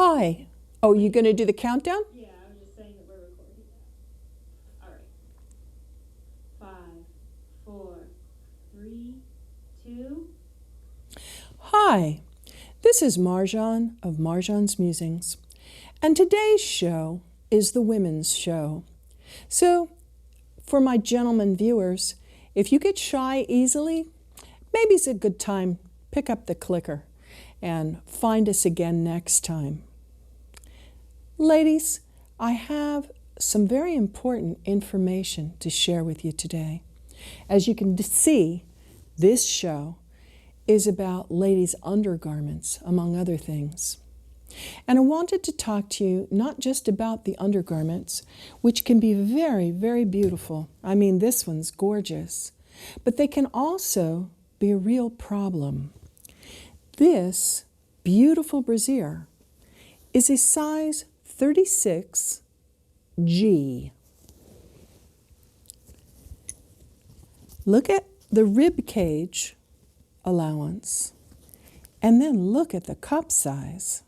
Hi. Oh, you going to do the countdown? Yeah, I was just saying that we're recording that. All right. 5, 4, 3, 2. Hi. This is Marjohn of Marjohn's Musings. And today's show is the women's show. So, for my gentlemen viewers, if you get shy easily, maybe it's a good time. Pick up the clicker and find us again next time. Ladies, I have some very important information to share with you today. As you can see, this show is about ladies' undergarments, among other things. And I wanted to talk to you not just about the undergarments, which can be very, very beautiful. I mean, this one's gorgeous. But they can also be a real problem. This beautiful brassiere is a size 36G. Look at the rib cage allowance, and then look at the cup size.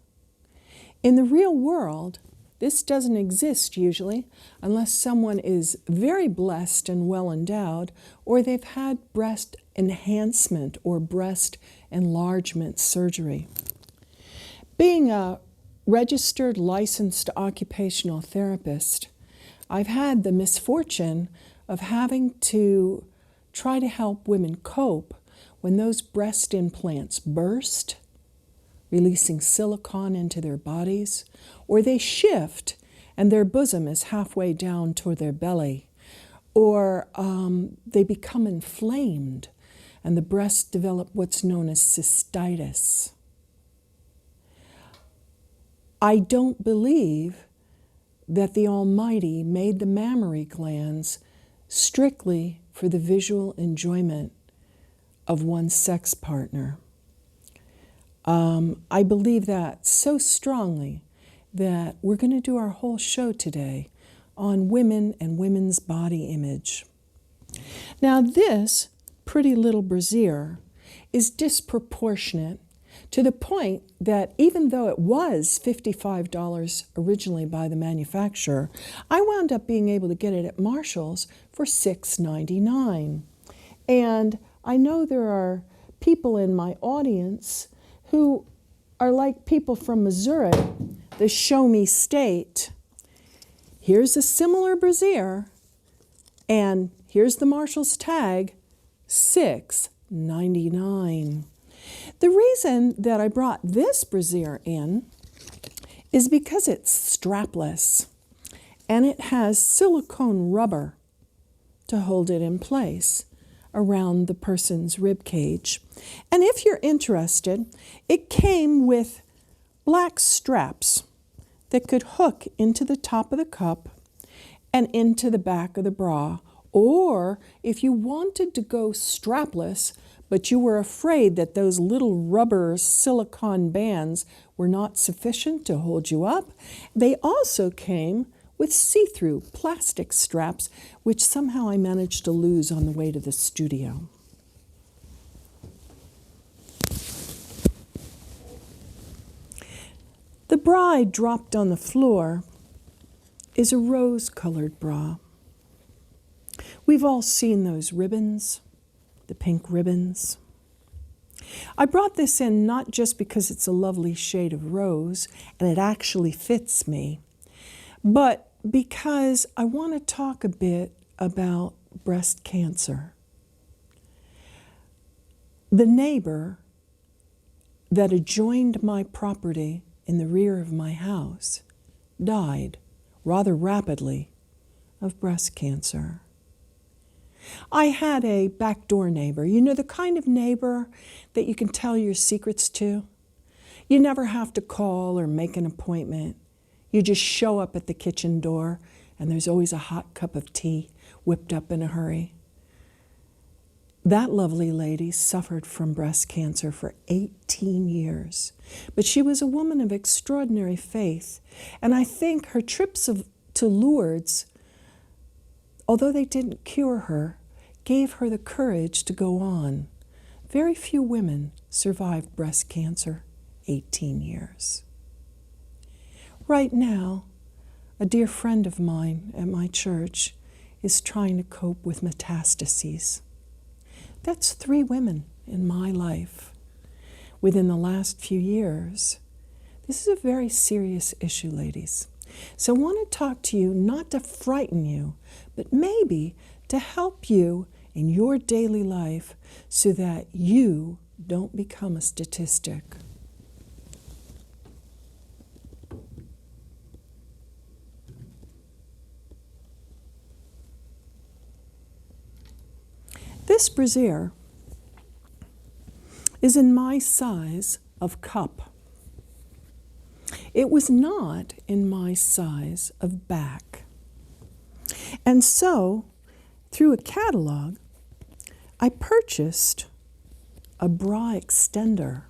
In the real world, this doesn't exist usually unless someone is very blessed and well endowed, or they've had breast enhancement or breast enlargement surgery. Being a registered licensed occupational therapist, I've had the misfortune of having to try to help women cope when those breast implants burst, releasing silicone into their bodies, or they shift and their bosom is halfway down toward their belly, or they become inflamed and the breasts develop what's known as cystitis. I don't believe that the Almighty made the mammary glands strictly for the visual enjoyment of one's sex partner. I believe that so strongly that we're going to do our whole show today on women and women's body image. Now, this pretty little brassiere is disproportionate to the point that even though it was $55 originally by the manufacturer, I wound up being able to get it at Marshall's for $6.99. And I know there are people in my audience who are like people from Missouri, the Show Me State. Here's a similar brassiere, and here's the Marshall's tag, $6.99. The reason that I brought this brassiere in is because it's strapless, and it has silicone rubber to hold it in place around the person's rib cage. And if you're interested, it came with black straps that could hook into the top of the cup and into the back of the bra. Or if you wanted to go strapless, but you were afraid that those little rubber silicone bands were not sufficient to hold you up, they also came with see-through plastic straps, which somehow I managed to lose on the way to the studio. The bra I dropped on the floor is a rose-colored bra. We've all seen those ribbons, the pink ribbons. I brought this in not just because it's a lovely shade of rose and it actually fits me, but because I want to talk a bit about breast cancer. The neighbor that adjoined my property in the rear of my house died rather rapidly of breast cancer. I had a backdoor neighbor, you know, the kind of neighbor that you can tell your secrets to. You never have to call or make an appointment. You just show up at the kitchen door and there's always a hot cup of tea whipped up in a hurry. That lovely lady suffered from breast cancer for 18 years, but she was a woman of extraordinary faith. And I think her trips to Lourdes, although they didn't cure her, gave her the courage to go on. Very few women survived breast cancer 18 years. Right now, a dear friend of mine at my church is trying to cope with metastases. That's 3 women in my life within the last few years. This is a very serious issue, ladies. So I want to talk to you not to frighten you, but maybe to help you in your daily life so that you don't become a statistic. This brassiere is in my size of cup. It was not in my size of back. And so, through a catalog, I purchased a bra extender.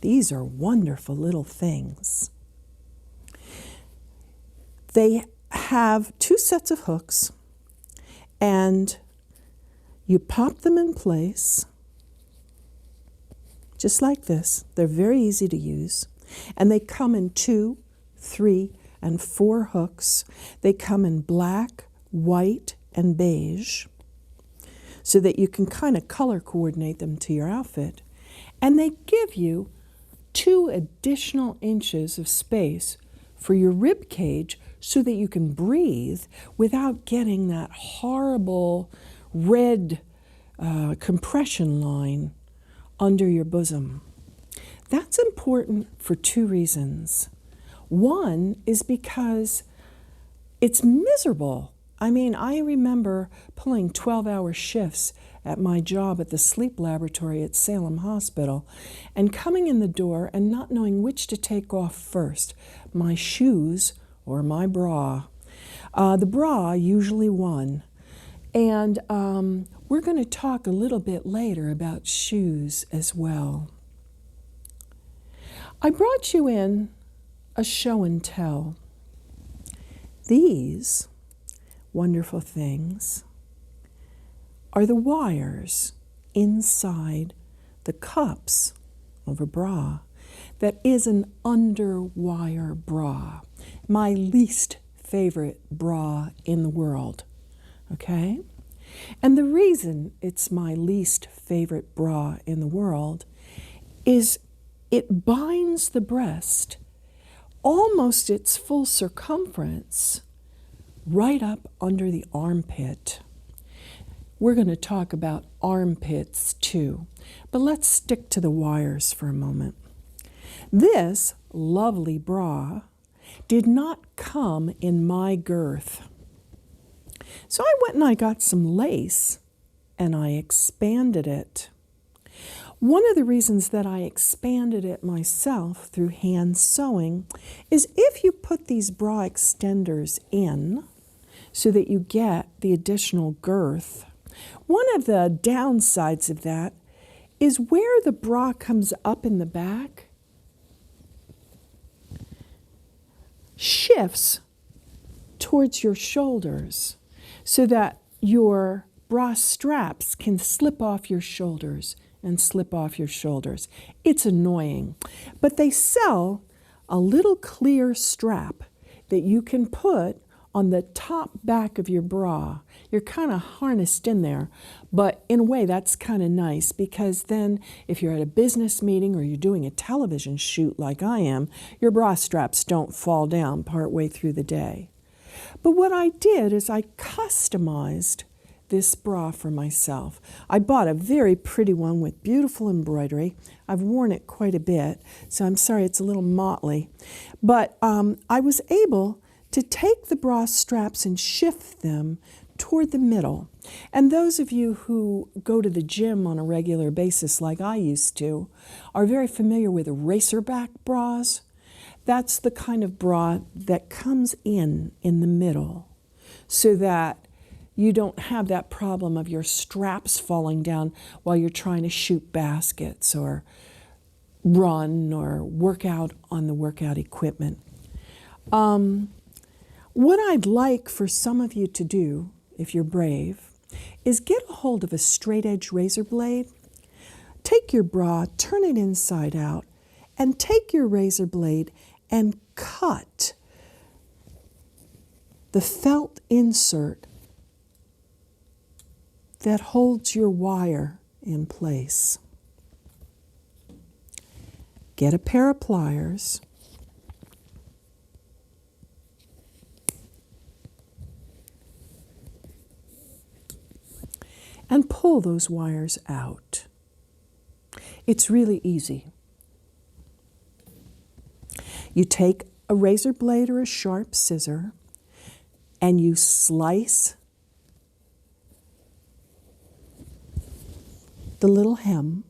These are wonderful little things. They have 2 sets of hooks, and you pop them in place, just like this. They're very easy to use. And they come in 2, 3, and 4 hooks. They come in black, white, and beige, so that you can kind of color coordinate them to your outfit. And they give you 2 additional inches of space for your rib cage so that you can breathe without getting that horrible red compression line under your bosom. That's important for 2 reasons. One is because it's miserable. I mean, I remember pulling 12-hour shifts at my job at the sleep laboratory at Salem Hospital and coming in the door and not knowing which to take off first, my shoes or my bra. The bra usually won. And we're going to talk a little bit later about shoes as well. I brought you in a show and tell. These wonderful things are the wires inside the cups of a bra that is an underwire bra. My least favorite bra in the world, okay? And the reason it's my least favorite bra in the world is it binds the breast almost its full circumference right up under the armpit. We're going to talk about armpits too, but let's stick to the wires for a moment. This lovely bra did not come in my girth. So I went and I got some lace and I expanded it. One of the reasons that I expanded it myself through hand sewing is if you put these bra extenders in so that you get the additional girth, one of the downsides of that is where the bra comes up in the back shifts towards your shoulders so that your bra straps can slip off your shoulders and slip off your shoulders. It's annoying. But they sell a little clear strap that you can put on the top back of your bra. You're kind of harnessed in there, but in a way that's kind of nice because then if you're at a business meeting or you're doing a television shoot like I am, your bra straps don't fall down partway through the day. But what I did is I customized this bra for myself. I bought a very pretty one with beautiful embroidery. I've worn it quite a bit, so I'm sorry it's a little motley. But I was able to take the bra straps and shift them toward the middle. And those of you who go to the gym on a regular basis like I used to are very familiar with racerback bras. That's the kind of bra that comes in the middle so that you don't have that problem of your straps falling down while you're trying to shoot baskets or run or work out on the workout equipment. What I'd like for some of you to do, if you're brave, is get a hold of a straight edge razor blade, take your bra, turn it inside out, and take your razor blade and cut the felt insert that holds your wire in place. Get a pair of pliers and pull those wires out. It's really easy. You take a razor blade or a sharp scissor and you slice the little hem.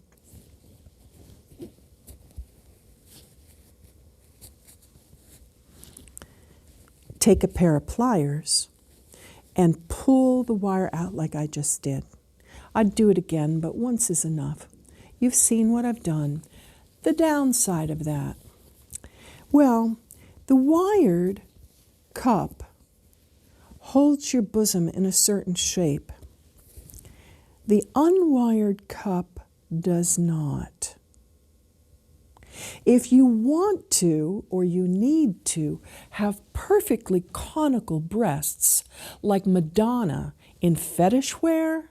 Take a pair of pliers and pull the wire out like I just did. I'd do it again, but once is enough. You've seen what I've done. The downside of that, well, the wired cup holds your bosom in a certain shape. The unwired cup does not. If you want to, or you need to, have perfectly conical breasts like Madonna in fetish wear,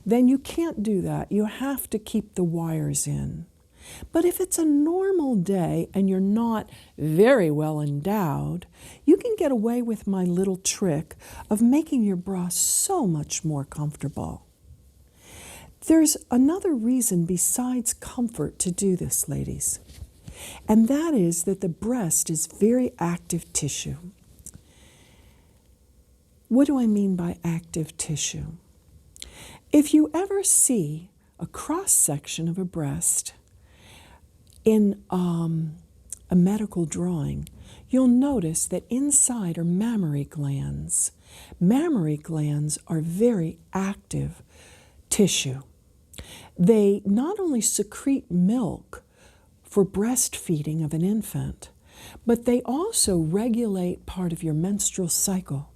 then you can't do that. You have to keep the wires in. But if it's a normal day and you're not very well endowed, you can get away with my little trick of making your bra so much more comfortable. There's another reason besides comfort to do this, ladies, and that is that the breast is very active tissue. What do I mean by active tissue? If you ever see a cross-section of a breast in a medical drawing, you'll notice that inside are mammary glands. Mammary glands are very active tissue. They not only secrete milk for breastfeeding of an infant, but they also regulate part of your menstrual cycle.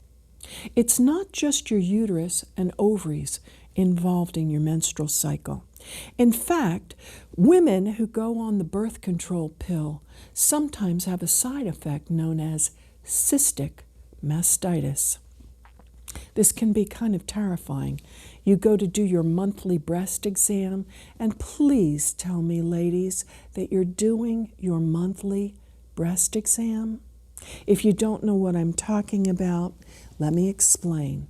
It's not just your uterus and ovaries involved in your menstrual cycle. In fact, women who go on the birth control pill sometimes have a side effect known as cystic mastitis. This can be kind of terrifying. You go to do your monthly breast exam, and please tell me, ladies, that you're doing your monthly breast exam. If you don't know what I'm talking about, let me explain.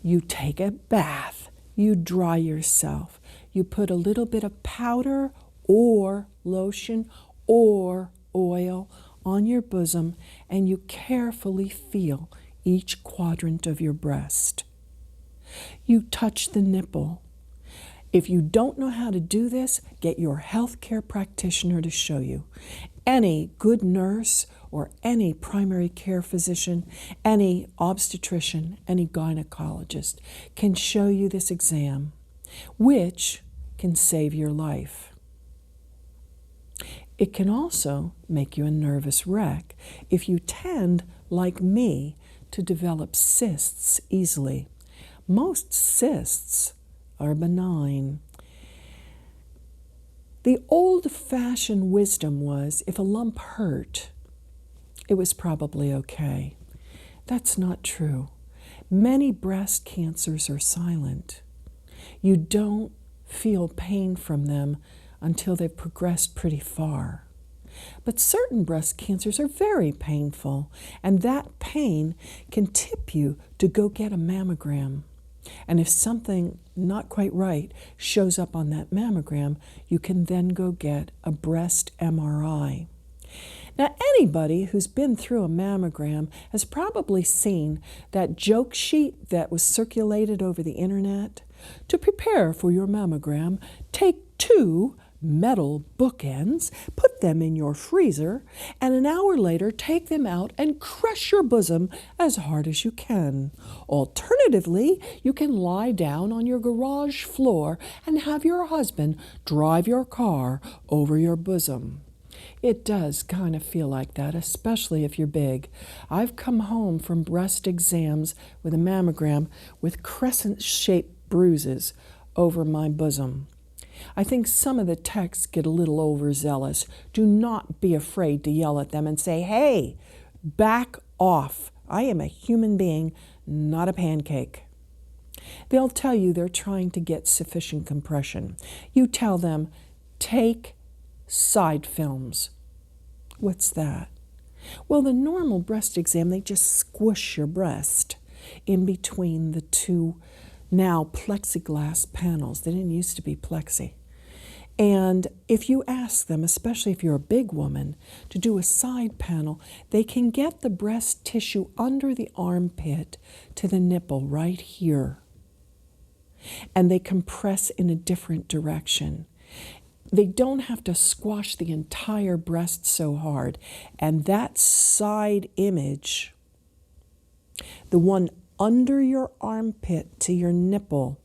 You take a bath, you dry yourself, you put a little bit of powder or lotion or oil on your bosom, and you carefully feel each quadrant of your breast. You touch the nipple. If you don't know how to do this, get your healthcare practitioner to show you. Any good nurse or any primary care physician, any obstetrician, any gynecologist can show you this exam, which can save your life. It can also make you a nervous wreck if you tend, like me, to develop cysts easily. Most cysts are benign. The old-fashioned wisdom was if a lump hurt, it was probably okay. That's not true. Many breast cancers are silent. You don't feel pain from them until they've progressed pretty far. But certain breast cancers are very painful, and that pain can tip you to go get a mammogram. And if something not quite right shows up on that mammogram, you can then go get a breast MRI. Now, anybody who's been through a mammogram has probably seen that joke sheet that was circulated over the internet. To prepare for your mammogram, take 2 metal bookends, put them in your freezer, and an hour later take them out and crush your bosom as hard as you can. Alternatively, you can lie down on your garage floor and have your husband drive your car over your bosom. It does kind of feel like that, especially if you're big. I've come home from breast exams with a mammogram with crescent-shaped bruises over my bosom. I think some of the texts get a little overzealous. Do not be afraid to yell at them and say, hey, back off. I am a human being, not a pancake. They'll tell you they're trying to get sufficient compression. You tell them, take side films. What's that? Well, the normal breast exam, they just squish your breast in between the two now plexiglass panels. They didn't used to be plexi. And if you ask them, especially if you're a big woman, to do a side panel, they can get the breast tissue under the armpit to the nipple right here. And they compress in a different direction. They don't have to squash the entire breast so hard. And that side image, the one under your armpit to your nipple,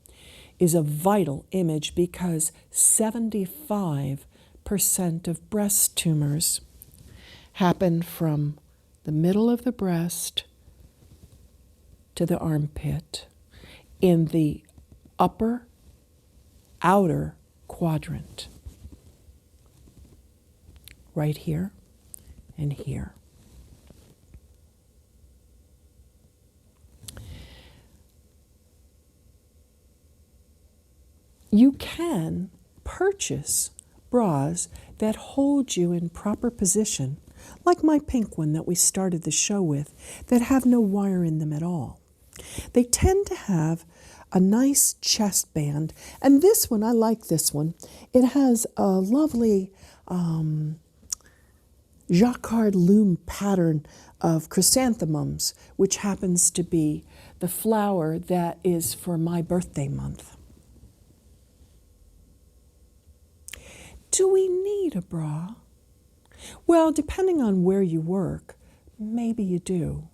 is a vital image because 75% of breast tumors happen from the middle of the breast to the armpit in the upper outer quadrant. Right here and here. You can purchase bras that hold you in proper position, like my pink one that we started the show with, that have no wire in them at all. They tend to have a nice chest band, and this one, I like this one. It has a lovely jacquard loom pattern of chrysanthemums, which happens to be the flower that is for my birthday month. Do we need a bra? Well, depending on where you work, maybe you do.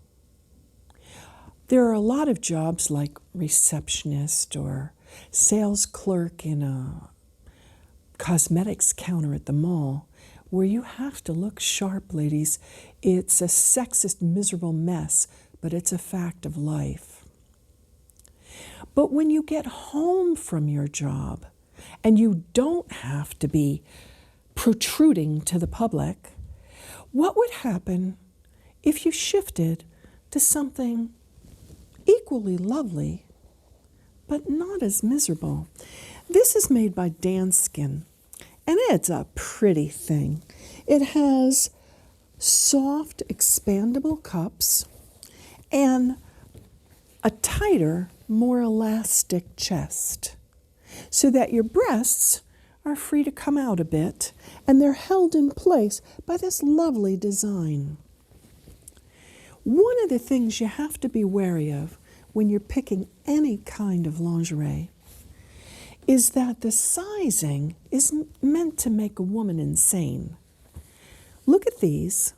There are a lot of jobs like receptionist or sales clerk in a cosmetics counter at the mall where you have to look sharp, ladies. It's a sexist, miserable mess, but it's a fact of life. But when you get home from your job and you don't have to be protruding to the public, what would happen if you shifted to something equally lovely, but not as miserable? This is made by Danskin, and it's a pretty thing. It has soft, expandable cups and a tighter, more elastic chest, so that your breasts are free to come out a bit, and they're held in place by this lovely design. One of the things you have to be wary of when you're picking any kind of lingerie is that the sizing isn't meant to make a woman insane. Look at these.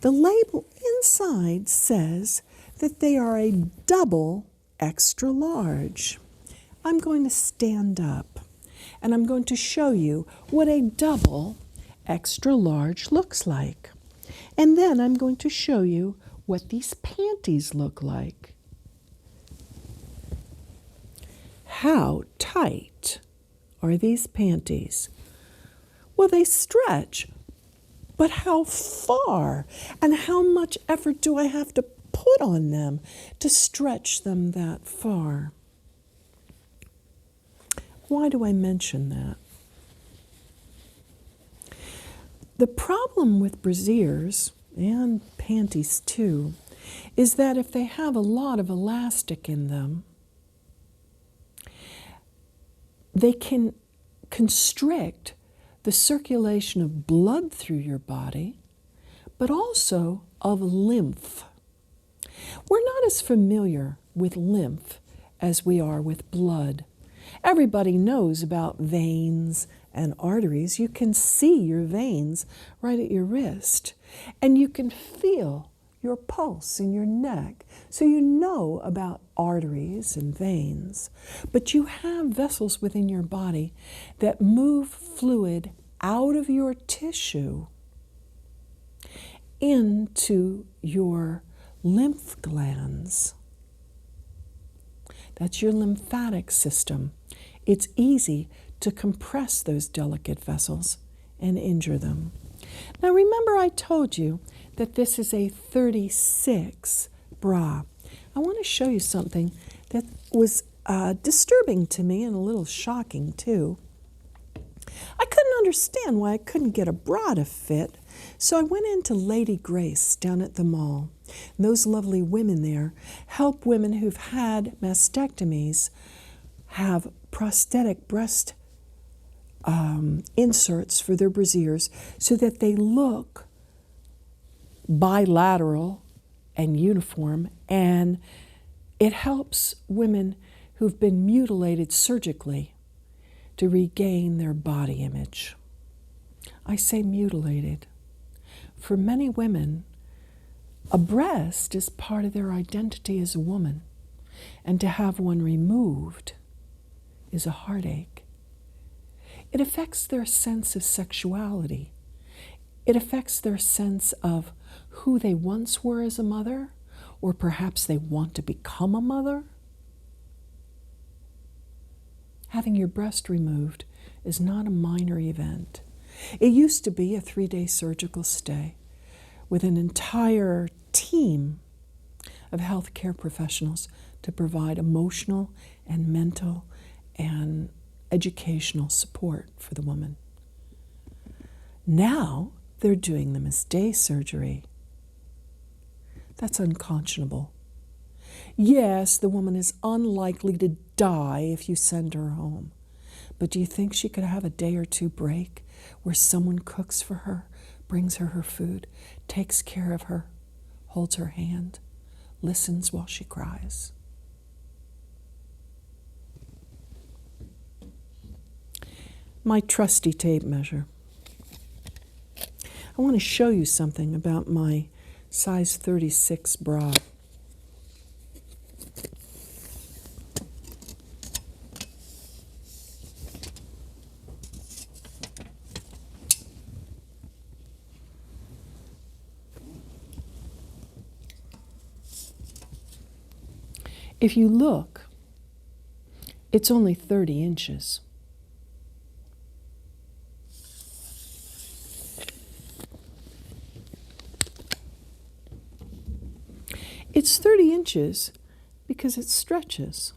The label inside says that they are a double extra large. I'm going to stand up and I'm going to show you what a double extra large looks like. And then I'm going to show you what these panties look like. How tight are these panties? Well, they stretch, but how far? And how much effort do I have to put on them to stretch them that far? Why do I mention that? The problem with brasiers, and panties too, is that if they have a lot of elastic in them, they can constrict the circulation of blood through your body, but also of lymph. We're not as familiar with lymph as we are with blood. Everybody knows about veins and arteries. You can see your veins right at your wrist, and you can feel your pulse in your neck, so you know about arteries and veins. But you have vessels within your body that move fluid out of your tissue into your lymph glands. That's your lymphatic system. It's easy to compress those delicate vessels and injure them. Now remember I told you that this is a 36 bra. I want to show you something that was disturbing to me and a little shocking too. I couldn't understand why I couldn't get a bra to fit, so I went into Lady Grace down at the mall. And those lovely women there help women who've had mastectomies have prosthetic breast inserts for their brasiers so that they look bilateral and uniform, and it helps women who've been mutilated surgically to regain their body image. I say mutilated. For many women, a breast is part of their identity as a woman, and to have one removed is a heartache. It affects their sense of sexuality. It affects their sense of who they once were as a mother, or perhaps they want to become a mother. Having your breast removed is not a minor event. It used to be a 3-day surgical stay with an entire team of healthcare professionals to provide emotional and mental and educational support for the woman. Now they're doing them as day surgery. That's unconscionable. Yes, the woman is unlikely to die if you send her home. But do you think she could have a day or two break where someone cooks for her, brings her her food, takes care of her, holds her hand, listens while she cries? My trusty tape measure. I want to show you something about my size 36 bra. If you look, it's only 30 inches. It's 30 inches because it stretches.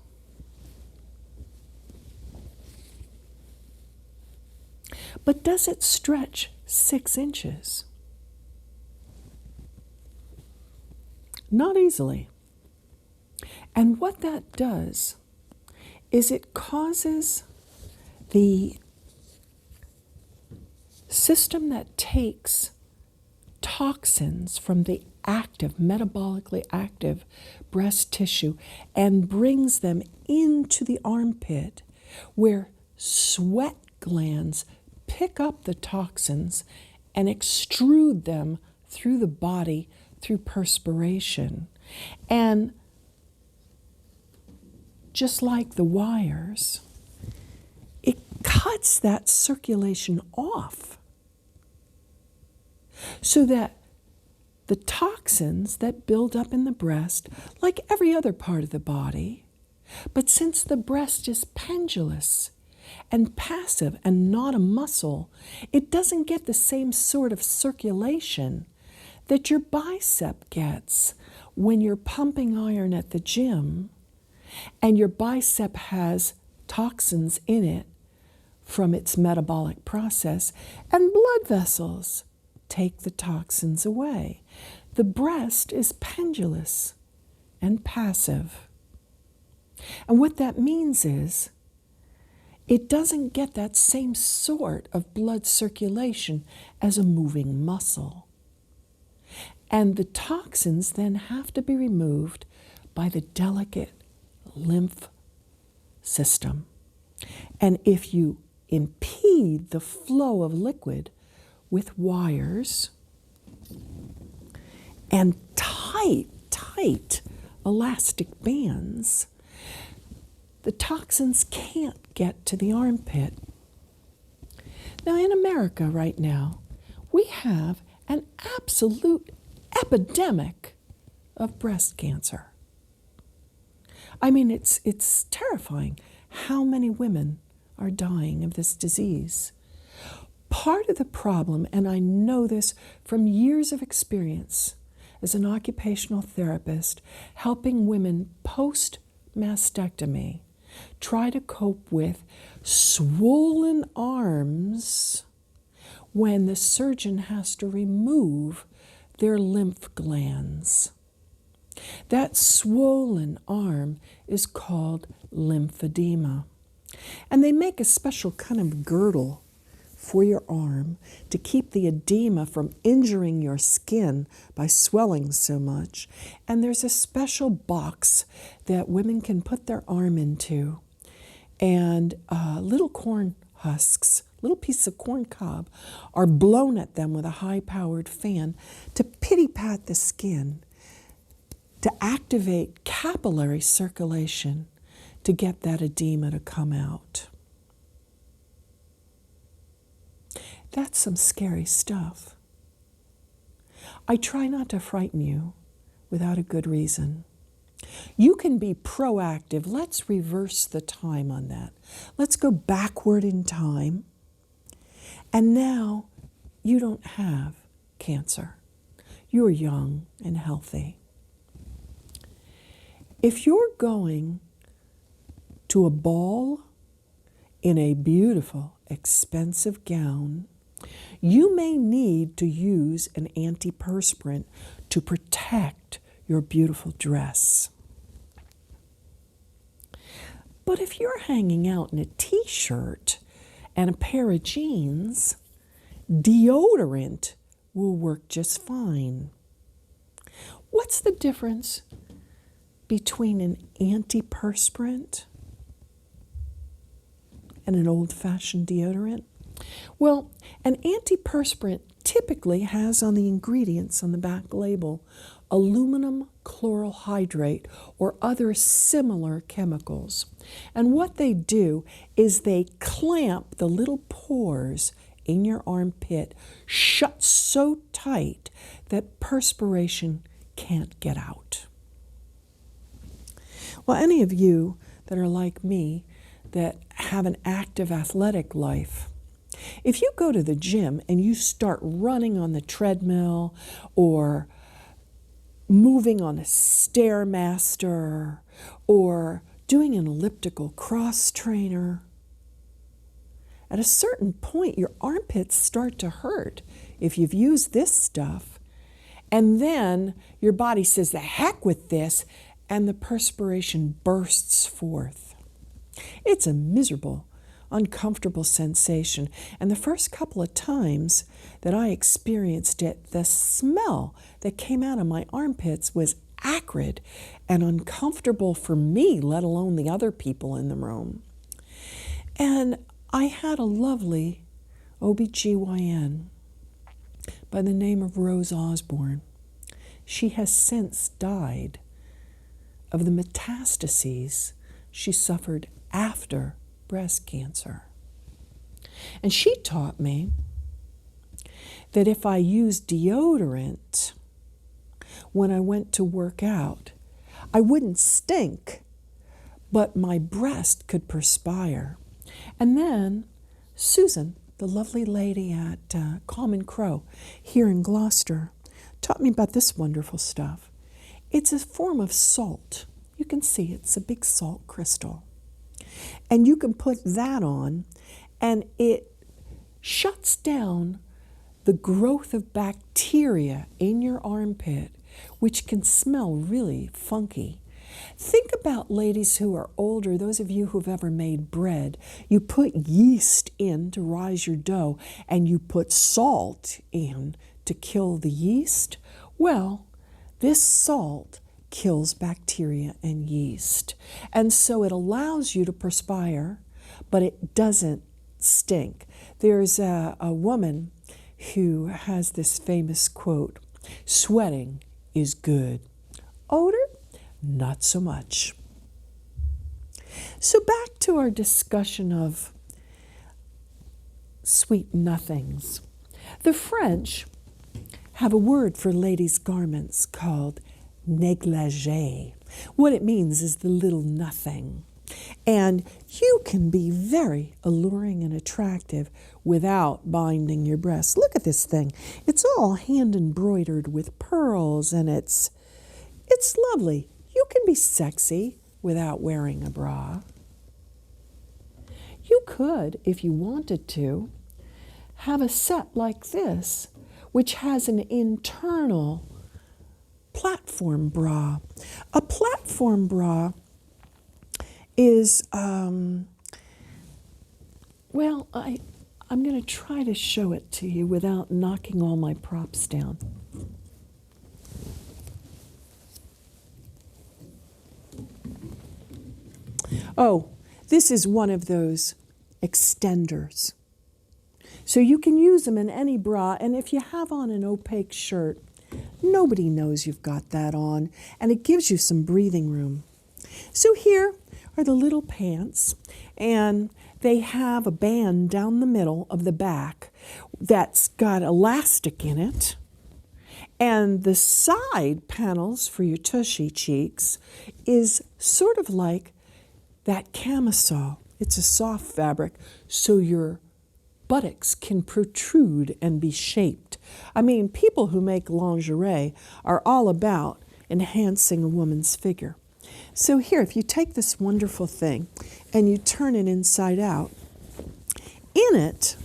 But does it stretch 6 inches? Not easily. And what that does is it causes the system that takes toxins from the metabolically active breast tissue and brings them into the armpit, where sweat glands pick up the toxins and extrude them through the body through perspiration. And just like the wires, it cuts that circulation off so that the toxins that build up in the breast, like every other part of the body, but since the breast is pendulous and passive and not a muscle, it doesn't get the same sort of circulation that your bicep gets when you're pumping iron at the gym and your bicep has toxins in it from its metabolic process, and blood vessels take the toxins away. The breast is pendulous and passive. And what that means is it doesn't get that same sort of blood circulation as a moving muscle. And the toxins then have to be removed by the delicate lymph system. And if you impede the flow of liquid with wires and tight elastic bands, the toxins can't get to the armpit. Now in America right now, we have an absolute epidemic of breast cancer. I mean, it's terrifying how many women are dying of this disease. Part of the problem, and I know this from years of experience as an occupational therapist, helping women post-mastectomy try to cope with swollen arms when the surgeon has to remove their lymph glands. That swollen arm is called lymphedema. And they make a special kind of girdle for your arm to keep the edema from injuring your skin by swelling so much. And there's a special box that women can put their arm into, and little corn husks, little pieces of corn cob, are blown at them with a high-powered fan to pity-pat the skin, to activate capillary circulation, to get that edema to come out. That's some scary stuff. I try not to frighten you without a good reason. You can be proactive. Let's reverse the time on that. Let's go backward in time. And now you don't have cancer. You're young and healthy. If you're going to a ball in a beautiful, expensive gown, you may need to use an antiperspirant to protect your beautiful dress. But if you're hanging out in a t-shirt and a pair of jeans, deodorant will work just fine. What's the difference between an antiperspirant and an old-fashioned deodorant? Well, an antiperspirant typically has on the ingredients on the back label aluminum chloral hydrate or other similar chemicals. And what they do is they clamp the little pores in your armpit shut so tight that perspiration can't get out. Well, any of you that are like me that have an active athletic life, if you go to the gym and you start running on the treadmill or moving on a Stairmaster or doing an elliptical cross trainer, at a certain point your armpits start to hurt if you've used this stuff, and then your body says, the heck with this, and the perspiration bursts forth. It's a miserable, uncomfortable sensation. And the first couple of times that I experienced it, the smell that came out of my armpits was acrid and uncomfortable for me, let alone the other people in the room. And I had a lovely OBGYN by the name of Rose Osborne. She has since died of the metastases she suffered after breast cancer. And she taught me that if I used deodorant when I went to work out, I wouldn't stink, but my breast could perspire. And then Susan, the lovely lady at Common Crow here in Gloucester, taught me about this wonderful stuff. It's a form of salt. You can see it's a big salt crystal. And you can put that on, and it shuts down the growth of bacteria in your armpit, which can smell really funky. Think about ladies who are older, those of you who've ever made bread. You put yeast in to rise your dough, and you put salt in to kill the yeast. Well, this salt kills bacteria and yeast. And so it allows you to perspire, but it doesn't stink. There's a woman who has this famous quote, "Sweating is good. Odor, not so much." So back to our discussion of sweet nothings. The French have a word for ladies' garments called négligé. What it means is the little nothing. And you can be very alluring and attractive without binding your breasts. Look at this thing. It's all hand embroidered with pearls, and it's lovely. You can be sexy without wearing a bra. You could, if you wanted to, have a set like this, which has an internal platform bra. A platform bra is, I'm going to try to show it to you without knocking all my props down. Oh, this is one of those extenders. So you can use them in any bra, and if you have on an opaque shirt, nobody knows you've got that on, and it gives you some breathing room. So here are the little pants, and they have a band down the middle of the back that's got elastic in it, and the side panels for your tushy cheeks is sort of like that camisole. It's a soft fabric, so your buttocks can protrude and be shaped. I mean, people who make lingerie are all about enhancing a woman's figure. So here, if you take this wonderful thing and you turn it inside out, in it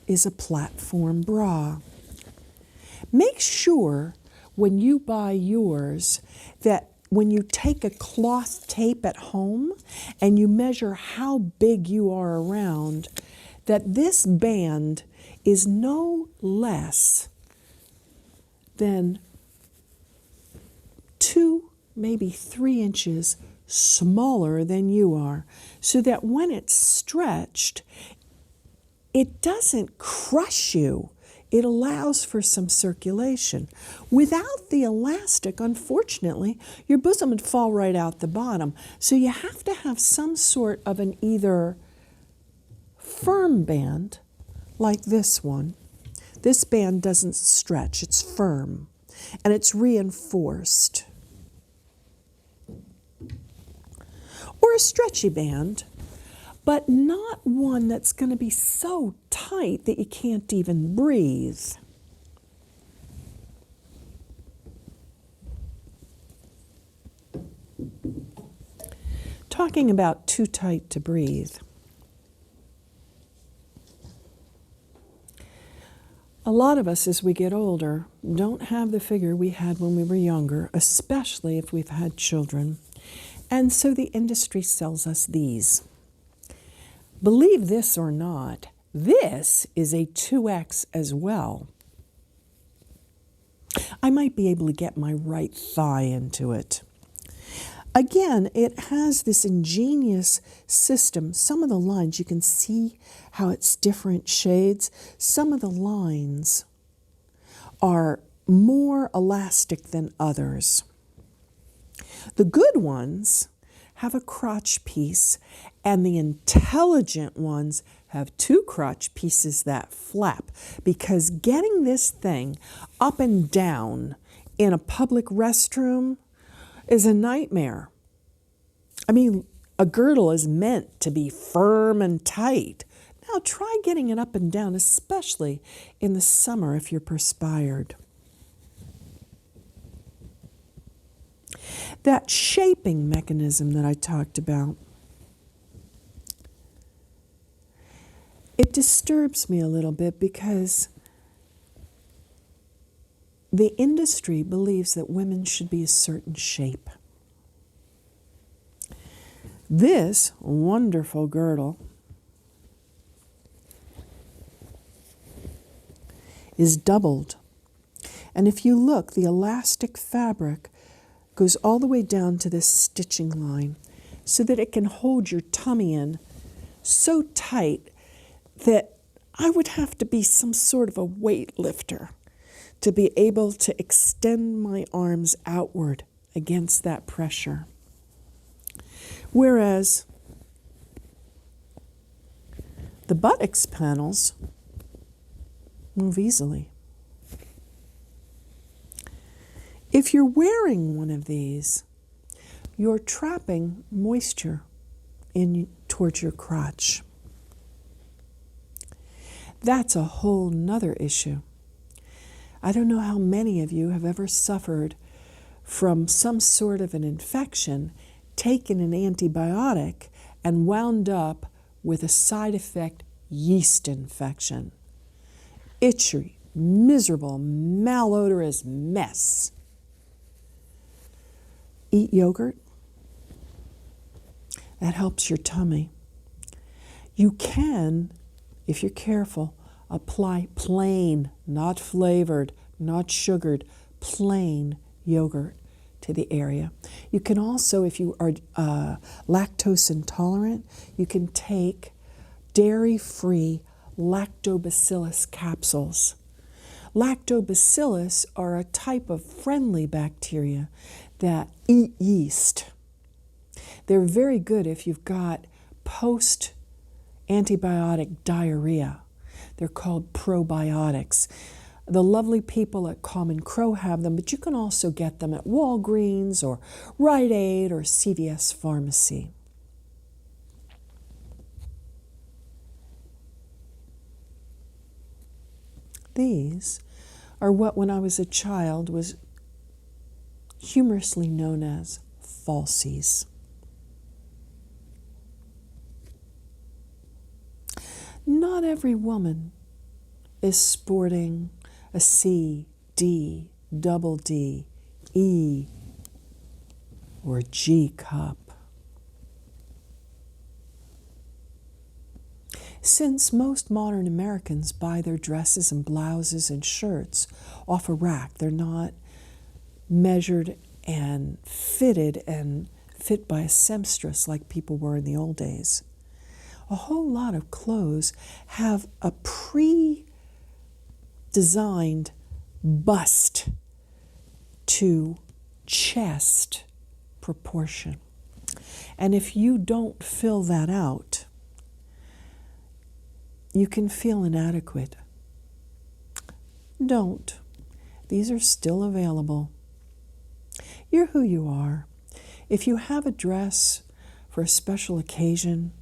is a platform bra. Make sure when you buy yours that when you take a cloth tape at home and you measure how big you are around, that this band is no less than 2, maybe 3 inches smaller than you are, so that when it's stretched, it doesn't crush you. It allows for some circulation. Without the elastic, unfortunately, your bosom would fall right out the bottom. So you have to have some sort of an either firm band, like this one. This band doesn't stretch, it's firm, and it's reinforced. Or a stretchy band, but not one that's going to be so tight that you can't even breathe. Talking about too tight to breathe. A lot of us, as we get older, don't have the figure we had when we were younger, especially if we've had children. And so the industry sells us these. Believe this or not, this is a 2X as well. I might be able to get my right thigh into it. Again, it has this ingenious system. Some of the lines, you can see how it's different shades. Some of the lines are more elastic than others. The good ones have a crotch piece, and the intelligent ones have 2 crotch pieces that flap, because getting this thing up and down in a public restroom is a nightmare. I mean, a girdle is meant to be firm and tight. Now try getting it up and down, especially in the summer if you're perspired. That shaping mechanism that I talked about, it disturbs me a little bit because the industry believes that women should be a certain shape. This wonderful girdle is doubled. And if you look, the elastic fabric goes all the way down to this stitching line so that it can hold your tummy in so tight that I would have to be some sort of a weightlifter to be able to extend my arms outward against that pressure. Whereas the buttocks panels move easily. If you're wearing one of these, you're trapping moisture in towards your crotch. That's a whole nother issue. I don't know how many of you have ever suffered from some sort of an infection, taken an antibiotic, and wound up with a side effect yeast infection. Itchy, miserable, malodorous mess. Eat yogurt. That helps your tummy. You can, if you're careful, apply plain, not flavored, not sugared, plain yogurt to the area. You can also, if you are lactose intolerant, you can take dairy-free lactobacillus capsules. Lactobacillus are a type of friendly bacteria that eat yeast. They're very good if you've got post-antibiotic diarrhea. They're called probiotics. The lovely people at Common Crow have them, but you can also get them at Walgreens or Rite Aid or CVS Pharmacy. These are what, when I was a child, was humorously known as falsies. Not every woman is sporting a C, D, double D, E, or G cup. Since most modern Americans buy their dresses and blouses and shirts off a rack, they're not measured and fitted and fit by a seamstress like people were in the old days. A whole lot of clothes have a pre-designed bust to chest proportion. And if you don't fill that out, you can feel inadequate. Don't. These are still available. You're who you are. If you have a dress for a special occasion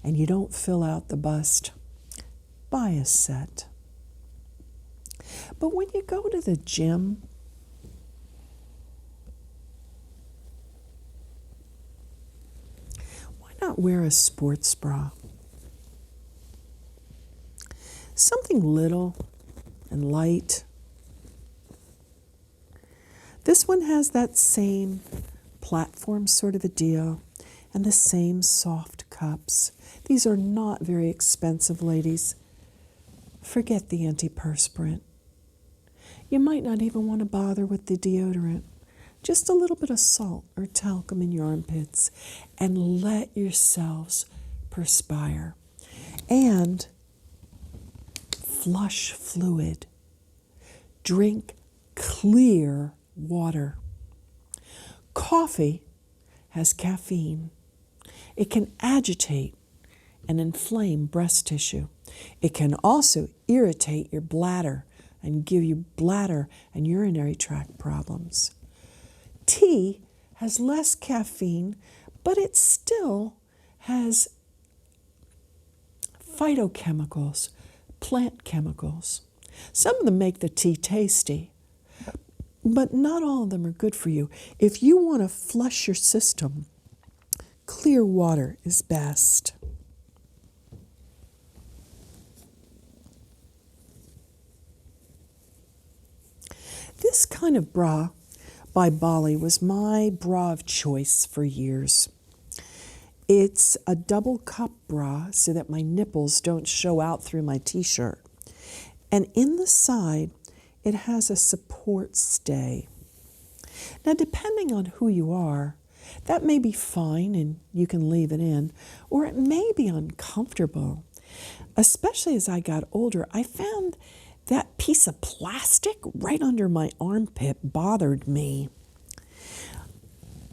and you don't fill out the bust, buy a set. But when you go to the gym, why not wear a sports bra? Something little and light. This one has that same platform sort of a deal and the same soft cups. These are not very expensive, ladies. Forget the antiperspirant. You might not even want to bother with the deodorant. Just a little bit of salt or talcum in your armpits and let yourselves perspire. And flush fluid. Drink clear water. Coffee has caffeine. It can agitate and inflame breast tissue. It can also irritate your bladder and give you bladder and urinary tract problems. Tea has less caffeine, but it still has phytochemicals, plant chemicals. Some of them make the tea tasty, but not all of them are good for you. If you want to flush your system, clear water is best. This kind of bra by Bali was my bra of choice for years. It's a double cup bra so that my nipples don't show out through my t-shirt. And in the side, it has a support stay. Now, depending on who you are, that may be fine and you can leave it in, or it may be uncomfortable. Especially as I got older, I found that piece of plastic right under my armpit bothered me.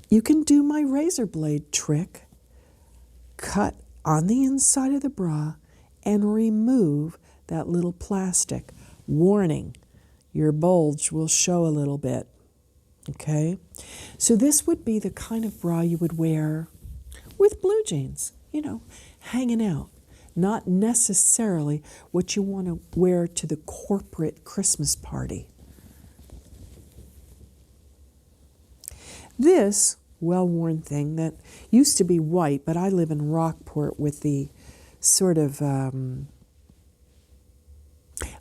You can do my razor blade trick. Cut on the inside of the bra and remove that little plastic. Warning, your bulge will show a little bit. Okay? So this would be the kind of bra you would wear with blue jeans. hanging out. Not necessarily what you want to wear to the corporate Christmas party. This well-worn thing that used to be white, but I live in Rockport with the sort of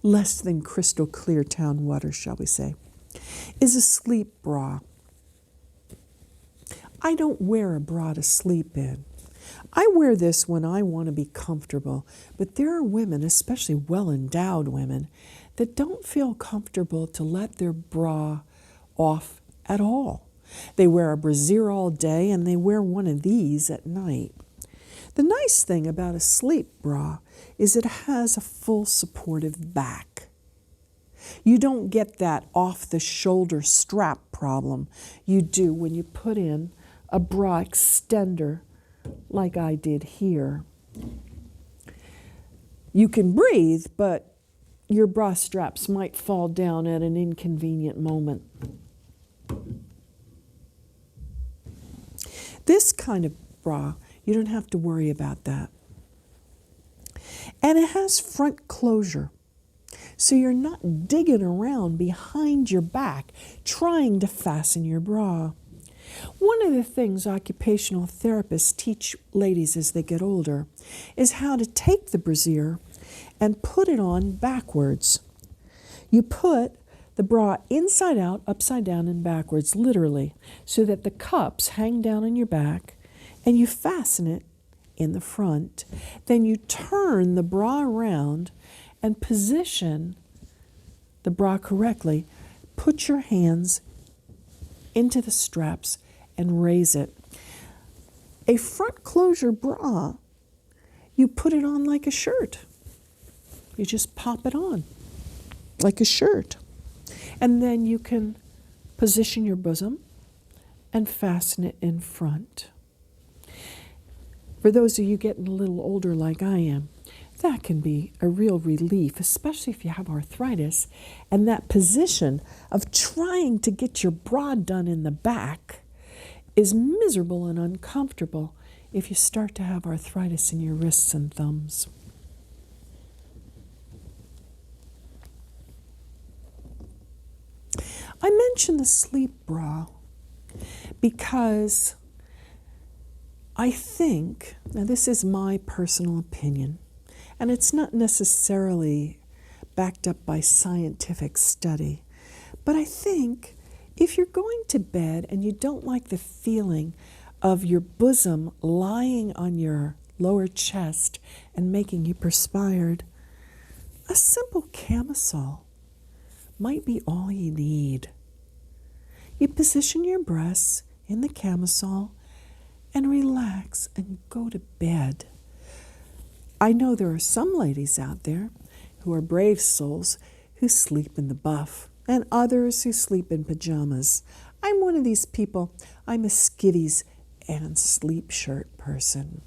less than crystal clear town water, shall we say, is a sleep bra. I don't wear a bra to sleep in. I wear this when I want to be comfortable, but there are women, especially well-endowed women, that don't feel comfortable to let their bra off at all. They wear a brassiere all day and they wear one of these at night. The nice thing about a sleep bra is it has a full supportive back. You don't get that off-the-shoulder strap problem you do when you put in a bra extender like I did here. You can breathe, but your bra straps might fall down at an inconvenient moment. This kind of bra, you don't have to worry about that. And it has front closure, so you're not digging around behind your back trying to fasten your bra. One of the things occupational therapists teach ladies as they get older is how to take the brassiere and put it on backwards. You put the bra inside out, upside down, and backwards, literally, so that the cups hang down on your back and you fasten it in the front. Then you turn the bra around and position the bra correctly. Put your hands into the straps and raise it. A front closure bra, you put it on like a shirt. You just pop it on like a shirt. And then you can position your bosom and fasten it in front. For those of you getting a little older like I am, that can be a real relief, especially if you have arthritis, and that position of trying to get your bra done in the back is miserable and uncomfortable if you start to have arthritis in your wrists and thumbs. I mention the sleep bra because I think, now this is my personal opinion, and it's not necessarily backed up by scientific study, but I think if you're going to bed and you don't like the feeling of your bosom lying on your lower chest and making you perspired, a simple camisole might be all you need. You position your breasts in the camisole and relax and go to bed. I know there are some ladies out there who are brave souls who sleep in the buff and others who sleep in pajamas. I'm one of these people. I'm a skivvies and sleep shirt person.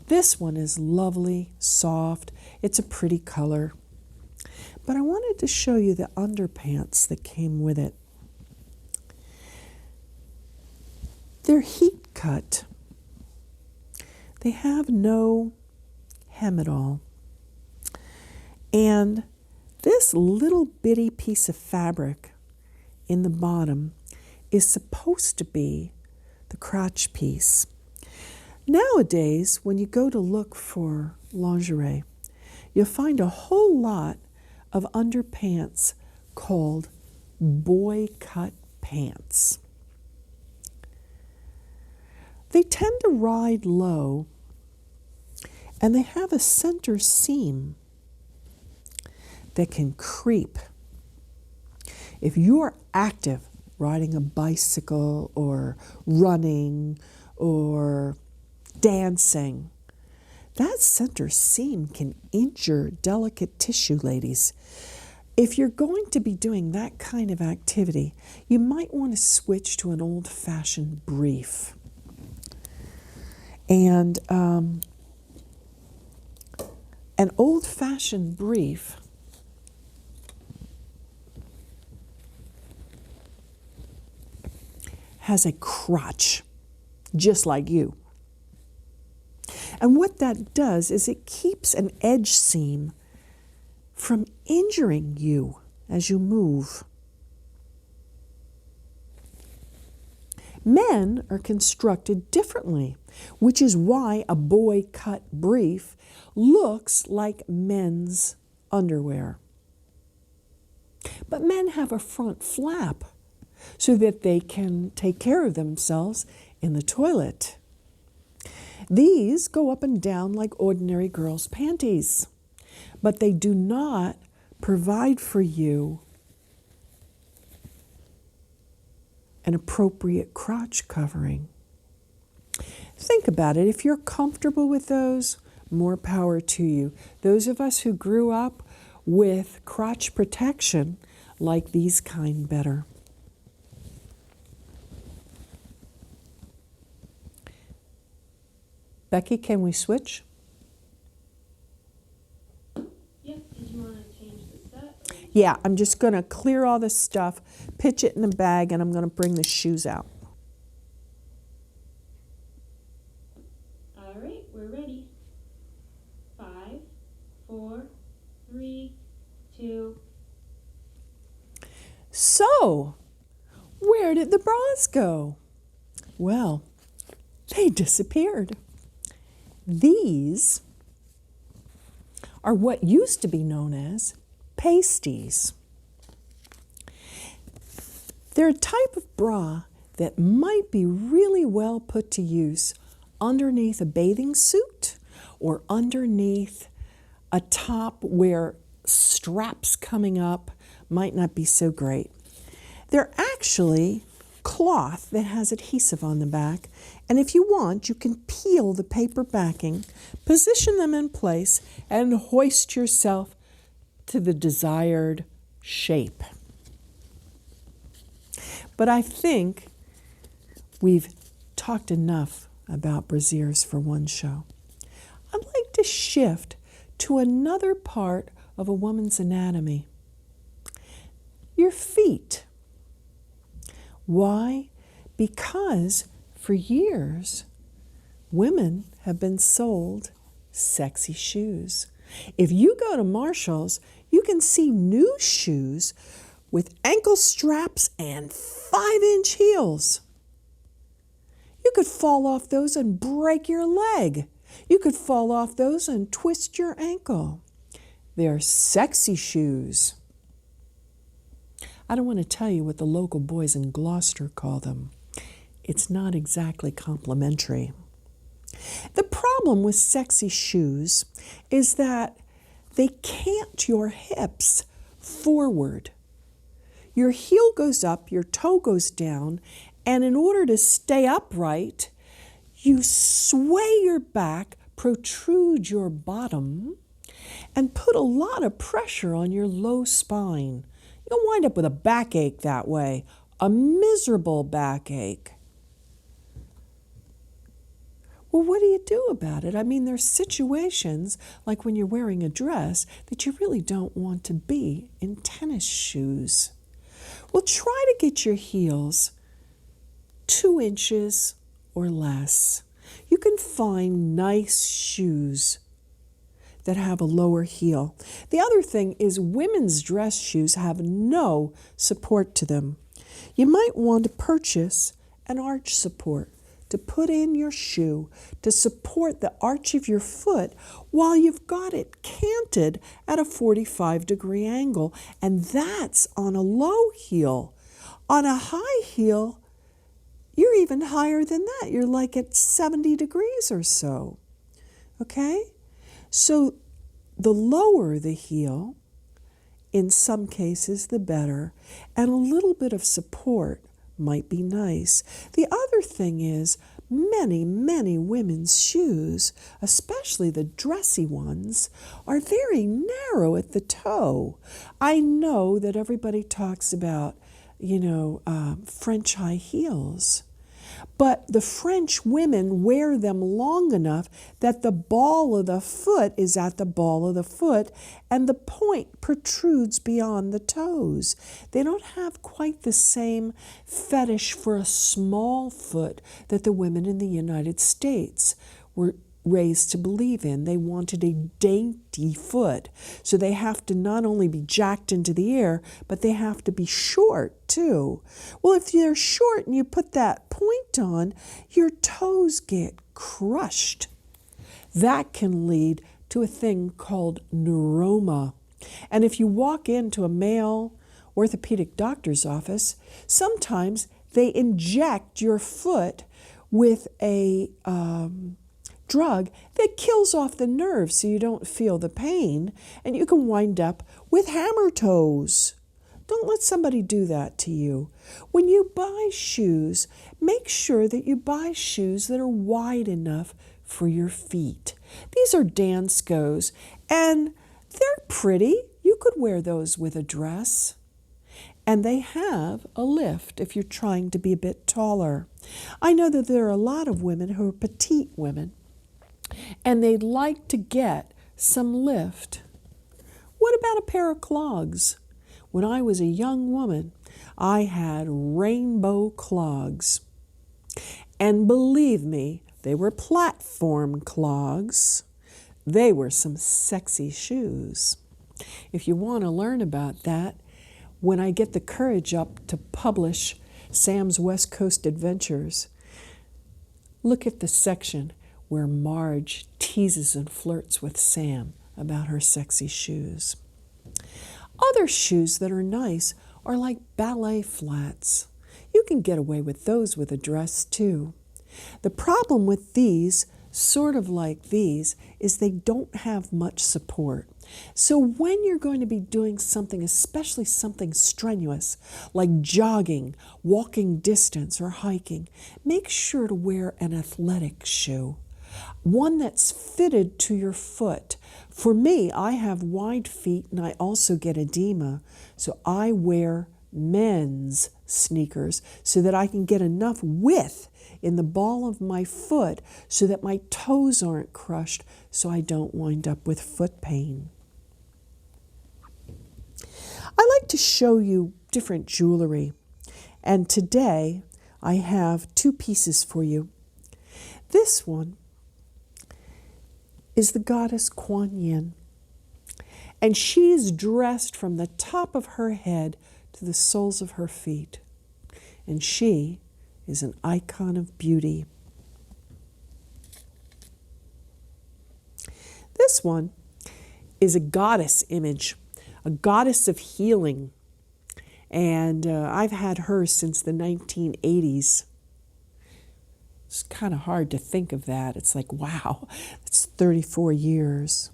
This one is lovely, soft. It's a pretty color. But I wanted to show you the underpants that came with it. They're heat cut. They have no hem at all. And this little bitty piece of fabric in the bottom is supposed to be the crotch piece. Nowadays, when you go to look for lingerie, you'll find a whole lot of underpants called boy cut pants. They tend to ride low and they have a center seam that can creep. If you're active, riding a bicycle or running or dancing, that center seam can injure delicate tissue, ladies. If you're going to be doing that kind of activity, you might want to switch to an old-fashioned brief. And an old-fashioned brief has a crotch, just like you. And what that does is it keeps an edge seam from injuring you as you move. Men are constructed differently, which is why a boy-cut brief looks like men's underwear. But men have a front flap so that they can take care of themselves in the toilet. These go up and down like ordinary girls' panties, but they do not provide for you an appropriate crotch covering. Think about it. If you're comfortable with those, more power to you. Those of us who grew up with crotch protection like these kind better. Becky, can we switch? Yep. Did you want to change the set? Yeah, I'm just going to clear all this stuff, pitch it in a bag, and I'm going to bring the shoes out. All right, we're ready. 5, 4, 3, 2. So, where did the bras go? Well, they disappeared. These are what used to be known as pasties. They're a type of bra that might be really well put to use underneath a bathing suit or underneath a top where straps coming up might not be so great. They're actually cloth that has adhesive on the back, and if you want, you can peel the paper backing, position them in place, and hoist yourself to the desired shape. But I think we've talked enough about brasiers for one show. I'd like to shift to another part of a woman's anatomy. Your feet. Why? Because for years, women have been sold sexy shoes. If you go to Marshall's, you can see new shoes with ankle straps and 5-inch heels. You could fall off those and break your leg. You could fall off those and twist your ankle. They're sexy shoes. I don't want to tell you what the local boys in Gloucester call them. It's not exactly complimentary. The problem with sexy shoes is that they cant your hips forward. Your heel goes up, your toe goes down, and in order to stay upright, you sway your back, protrude your bottom, and put a lot of pressure on your low spine. You'll wind up with a backache that way, a miserable backache. Well, what do you do about it? I mean, there's situations like when you're wearing a dress that you really don't want to be in tennis shoes. Well, try to get your heels 2 inches or less. You can find nice shoes that have a lower heel. The other thing is women's dress shoes have no support to them. You might want to purchase an arch support to put in your shoe to support the arch of your foot while you've got it canted at a 45-degree angle. And that's on a low heel. On a high heel, you're even higher than that. You're like at 70 degrees or so. Okay? So the lower the heel, in some cases the better, and a little bit of support might be nice. The other thing is many women's shoes, especially the dressy ones, are very narrow at the toe. I know that everybody talks about, French high heels. But the French women wear them long enough that the ball of the foot is at the ball of the foot and the point protrudes beyond the toes. They don't have quite the same fetish for a small foot that the women in the United States were raised to believe in. They wanted a dainty foot. So they have to not only be jacked into the air, but they have to be short too. Well, if they're short and you put that point on, your toes get crushed. That can lead to a thing called neuroma. And if you walk into a male orthopedic doctor's office, sometimes they inject your foot with a drug that kills off the nerve so you don't feel the pain, and you can wind up with hammer toes. Don't let somebody do that to you. When you buy shoes, make sure that you buy shoes that are wide enough for your feet. These are Danskos, and they're pretty. You could wear those with a dress. And they have a lift if you're trying to be a bit taller. I know that there are a lot of women who are petite women, and they'd like to get some lift. What about a pair of clogs? When I was a young woman, I had rainbow clogs. And believe me, they were platform clogs. They were some sexy shoes. If you want to learn about that, when I get the courage up to publish Sam's West Coast Adventures, look at the section where Marge teases and flirts with Sam about her sexy shoes. Other shoes that are nice are like ballet flats. You can get away with those with a dress too. The problem with these, sort of like these, is they don't have much support. So when you're going to be doing something, especially something strenuous, like jogging, walking distance, or hiking, make sure to wear an athletic shoe, one that's fitted to your foot. For me, I have wide feet and I also get edema, so I wear men's sneakers so that I can get enough width in the ball of my foot so that my toes aren't crushed, so I don't wind up with foot pain. I like to show you different jewelry, and today I have two pieces for you. This one is the goddess Kuan Yin, and she's dressed from the top of her head to the soles of her feet, and she is an icon of beauty. This one is a goddess image, a goddess of healing, and I've had her since the 1980s. It's kind of hard to think of that. It's like, wow, it's 34 years.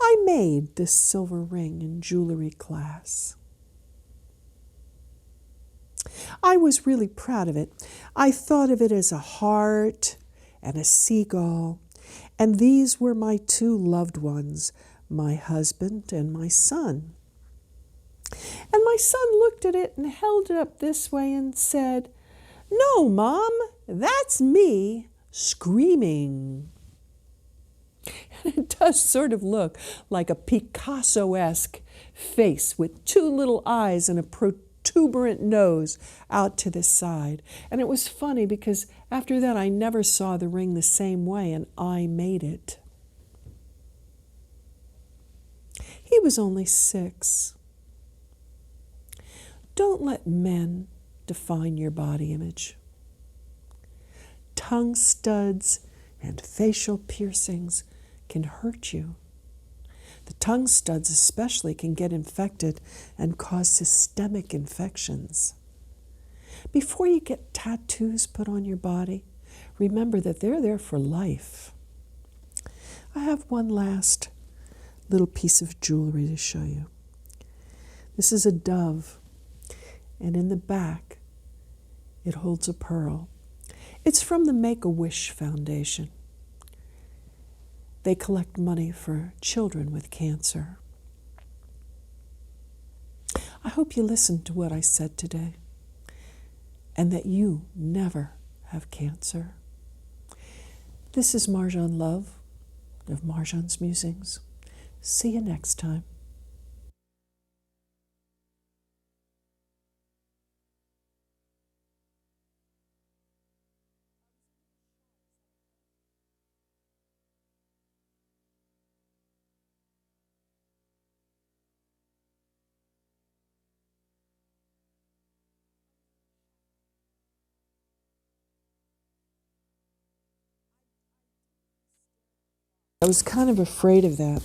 I made this silver ring in jewelry class. I was really proud of it. I thought of it as a heart and a seagull, and these were my two loved ones, my husband and my son. And my son looked at it and held it up this way and said, "No, Mom, that's me screaming." It does sort of look like a Picasso-esque face with two little eyes and a protuberant nose out to the side. And it was funny because after that I never saw the ring the same way, and I made it. He was only 6. Don't let men define your body image. Tongue studs and facial piercings can hurt you. The tongue studs especially can get infected and cause systemic infections. Before you get tattoos put on your body, remember that they're there for life. I have one last little piece of jewelry to show you. This is a dove, and in the back it holds a pearl. It's from the Make-A-Wish Foundation. They collect money for children with cancer. I hope you listened to what I said today and that you never have cancer. This is Marjohn Love of Marjohn's Musings. See you next time. was kind of afraid of that.